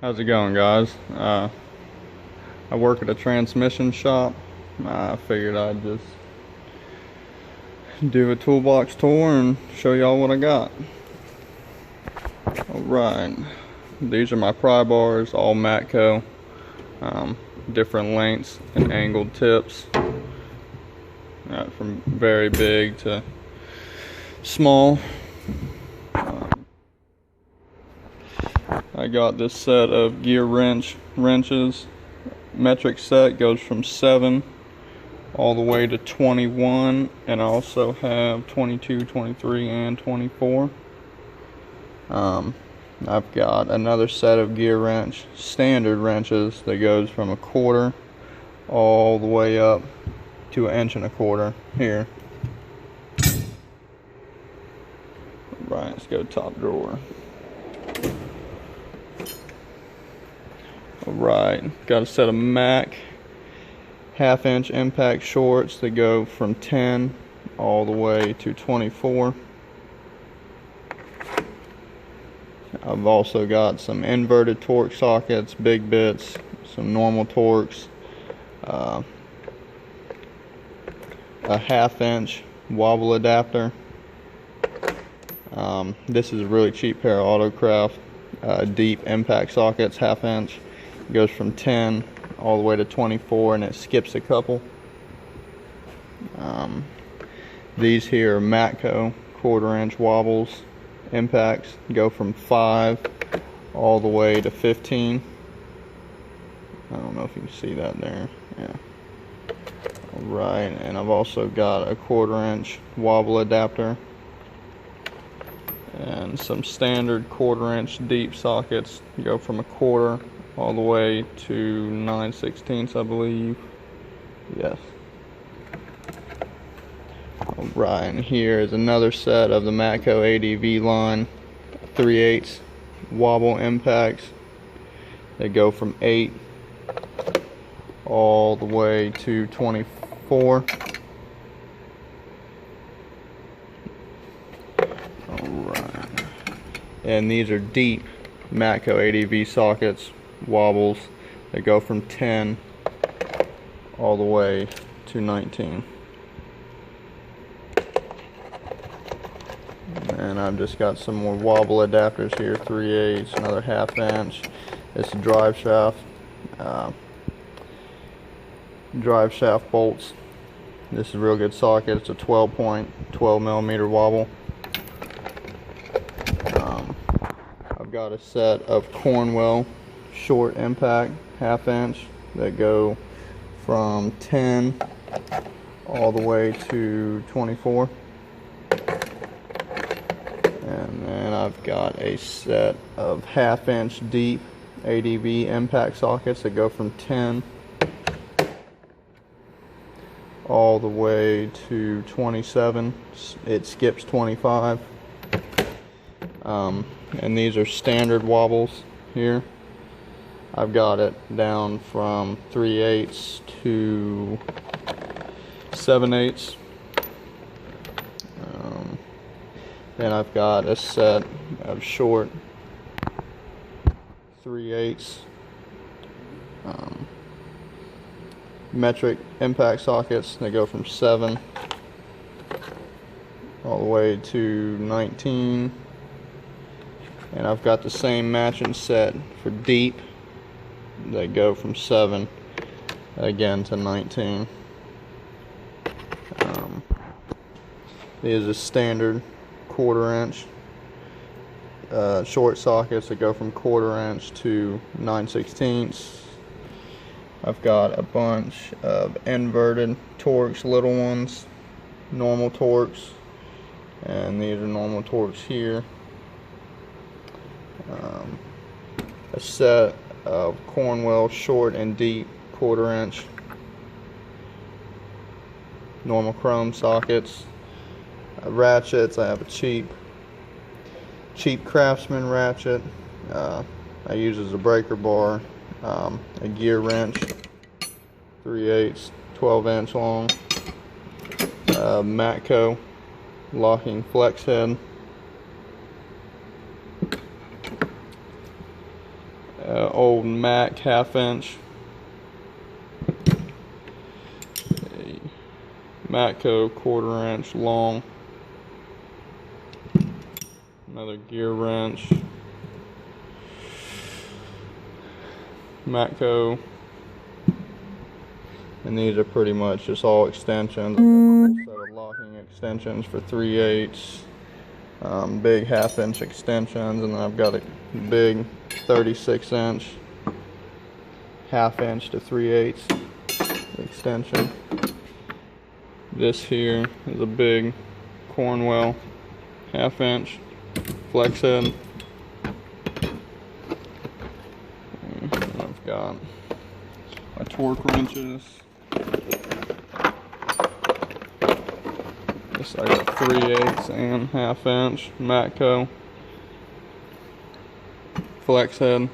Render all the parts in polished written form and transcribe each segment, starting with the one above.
How's it going, guys? I work at a transmission shop. I figured I'd just do a toolbox tour and show y'all what I got. Alright, these are my pry bars, all Matco, different lengths and angled tips, from very big to small. I got this set of gear wrenches. Metric set goes from 7 all the way to 21, and I also have 22, 23, and 24. I've got another set of gear standard wrenches that goes from 1/4 all the way up to 1.25 inches here. Right, let's go top drawer. Alright, got a set of Mac 1/2 inch impact shorts that go from 10 all the way to 24. I've also got some inverted torque sockets, big bits, some normal torques, a 1/2 inch wobble adapter. This is a really cheap pair of Autocraft deep impact sockets, 1/2 inch. It goes from 10 all the way to 24, and it skips a couple. These here are Matco 1/4 inch wobbles impacts, go from 5 all the way to 15. I don't know if you can see that there. Yeah. Alright, and I've also got a 1/4 inch wobble adapter and some standard 1/4 inch deep sockets, go from 1/4 all the way to 9/16, I believe. Yes. Alright, and here is another set of the Matco ADV line 3/8 wobble impacts. They go from 8 all the way to 24. Alright. And these are deep Matco ADV sockets, wobbles. They go from 10 all the way to 19. And I've just got some more wobble adapters here, 3/8, another 1/2 inch. It's a drive shaft bolts. This is a real good socket. It's a 12 millimeter wobble. I've got a set of Cornwell short impact 1/2 inch that go from 10 all the way to 24. And then I've got a set of 1/2 inch deep ADV impact sockets that go from 10 all the way to 27. It skips 25. And these are standard wobbles here. I've got it down from 3/8 to 7/8. Then I've got a set of short 3/8 metric impact sockets. They go from 7 all the way to 19. And I've got the same matching set for deep. They go from 7 again to 19. These are standard 1/4 inch short sockets that go from 1/4 inch to 9/16. I've got a bunch of inverted torques, little ones, normal torques, and these are normal torques here. A set of Cornwell short and deep 1/4 inch normal chrome sockets. Ratchets, I have a cheap Craftsman ratchet I use as a breaker bar, a gear wrench 3/8 12 inch long, Matco locking flex head, old Mac 1/2 inch, a Matco 1/4 inch long, another gear wrench, Matco, and these are pretty much just all extensions. I've got a whole set of locking extensions for 3/8, big 1/2 inch extensions, and then I've got a big 36 inch 1/2 inch to 3/8 extension. This here is a big Cornwell 1/2 inch flex head. And I've got my torque wrenches. This I got 3/8 and 1/2 inch Matco flex head.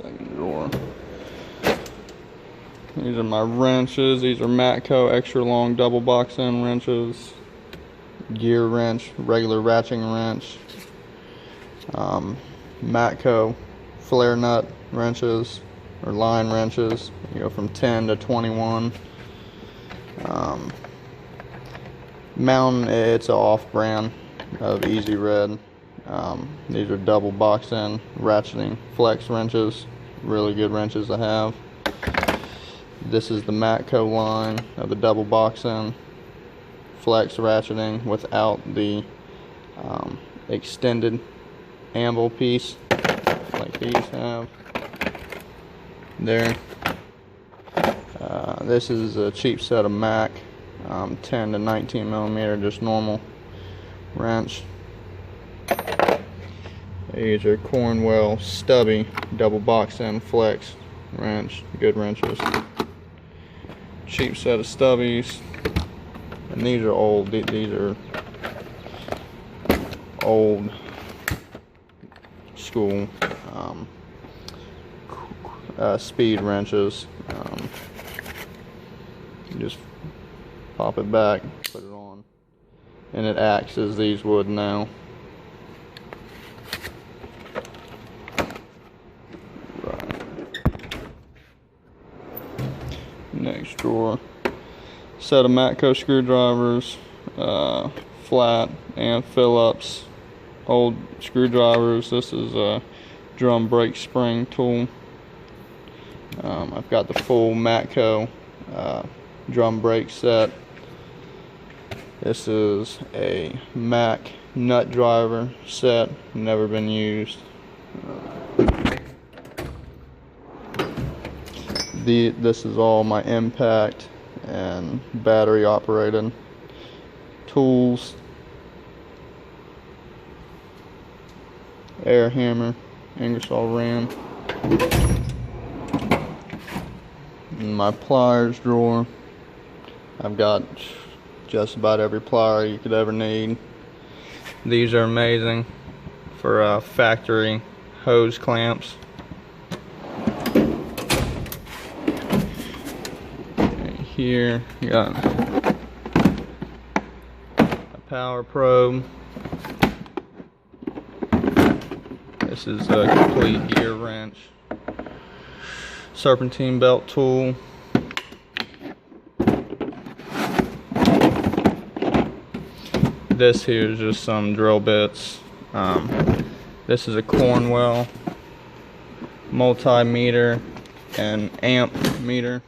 Second drawer. These are my wrenches. These are Matco extra long double box end wrenches. Gear wrench, regular ratcheting wrench. Matco flare nut wrenches or line wrenches. You go from 10 to 21. Mountain, it's an off-brand of Easy Red. These are double box end ratcheting flex wrenches. Really good wrenches to have. This is the Matco line of the double box end flex ratcheting without the extended anvil piece like these have there. This is a cheap set of Mac 10 to 19 millimeter, just normal wrench. These are Cornwell stubby double box end flex wrench, good wrenches. Cheap set of stubbies, and these are old. These are old school speed wrenches. You just pop it back, put it on, and it acts as these would now. Next drawer, set of Matco screwdrivers, flat and Phillips old screwdrivers. This is a drum brake spring tool. I've got the full Matco drum brake set. This is a Mac nut driver set, never been used. This is all my impact and battery operated tools. Air hammer, Ingersoll Rand. In my pliers drawer, I've got just about every plier you could ever need. These are amazing for factory hose clamps. Here you got a power probe. This is a complete gear wrench. Serpentine belt tool. This here is just some drill bits. This is a Cornwell multimeter and amp meter.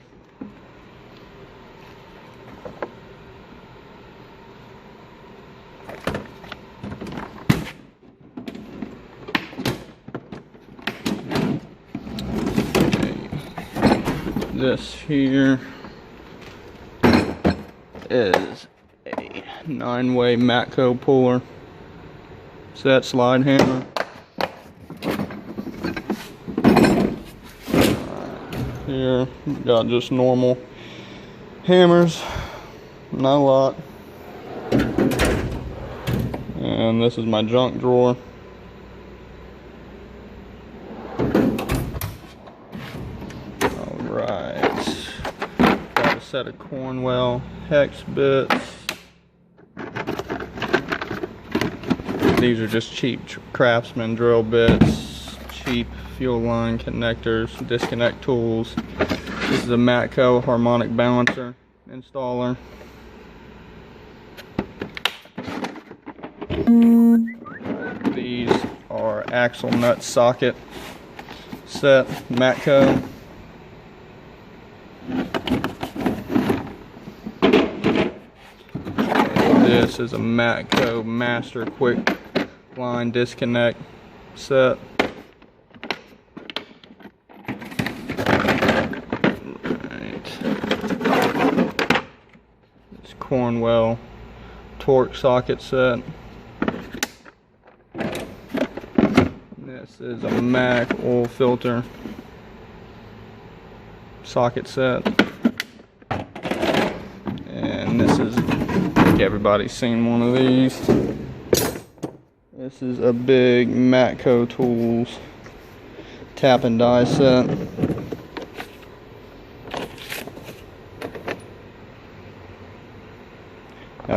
This here is a 9-way Matco puller set slide hammer. Here we've got just normal hammers, not a lot. And this is my junk drawer. Got a set of Cornwell hex bits. These are just cheap Craftsman drill bits, cheap fuel line connectors, disconnect tools. This is a Matco harmonic balancer installer. These are axle nut socket set, Matco. This is a Matco Master Quick Line disconnect set. It's Cornwell torque socket set. This is a Mac oil filter socket set. And this is, I think everybody's seen one of these. This is a big Matco Tools tap and die set.